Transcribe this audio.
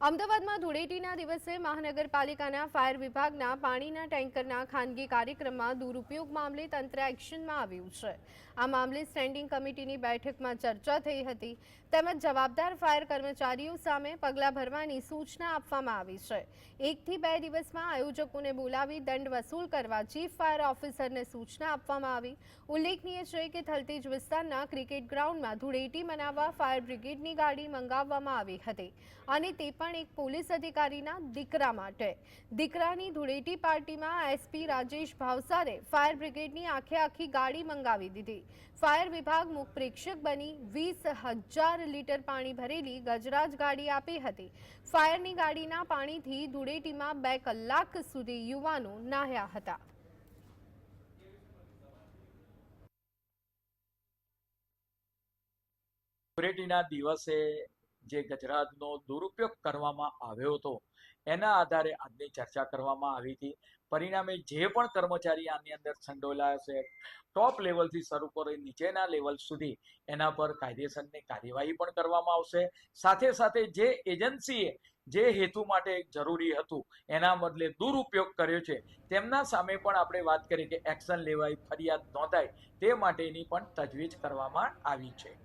અમદાવાદમાં ધૂળેટીના દિવસે મહાનગરપાલિકાના ફાયર વિભાગના પાણીના ટેન્કરના ખાનગી કાર્યક્રમમાં દુરુપયોગ મામલે તંત્ર એક્શનમાં આવ્યું છે। આ મામલે સ્ટેન્ડિંગ કમિટીની બેઠકમાં ચર્ચા થઈ હતી તેમજ જવાબદાર ફાયર કર્મચારીઓ સામે પગલાં ભરવાની સૂચના આપવામાં આવી છે। 1 થી 2 દિવસમાં આયોજકોને બોલાવી દંડ વસૂલ કરવા ચીફ ફાયર ઓફિસરને સૂચના આપવામાં આવી। ઉલ્લેખનીય છે કે થલતેજ વિસ્તારના ક્રિકેટ ગ્રાઉન્ડમાં ધૂળેટી મનાવવા ફાયર બ્રિગેડની ગાડી મંગાવવામાં આવી હતી અને તે પણ એક પોલીસ અધિકારીના દીકરા માટે। દીકરાની ધૂળેટી પાર્ટીમાં એસપી રાજેશ ભાવસારે ફાયર બ્રિગેડની આખી ગાડી મંગાવી દીધી। ફાયર વિભાગ મુખ પ્રેક્ષક બની 20,000 લીટર પાણી ભરેલી ગજરાજ ગાડી આપી હતી। ફાયરની ગાડીના પાણીથી ધૂળેટીમાં 2 કલાક સુધી યુવાનો નાહ્યા હતા। ધૂળેટીના દિવસે જે ગજરાજનો દુરુપયોગ કરવામાં આવ્યો હતો એના આધારે આજની ચર્ચા કરવામાં આવી હતી। પરિણામે જે પણ કર્મચારી આની અંદર સંડોવાયેલા છે ટોપ લેવલથી શરૂ કરી નીચેના લેવલ સુધી એના પર કાયદેસરની કાર્યવાહી પણ કરવામાં આવશે। સાથે સાથે જે એજન્સીએ જે હેતુ માટે જરૂરી હતું એના બદલે દુરુપયોગ કર્યો છે તેમના સામે પણ આપણે વાત કરી કે એક્શન લેવાય, ફરિયાદ નોંધાય તે માટેની પણ તજવીજ કરવામાં આવી છે।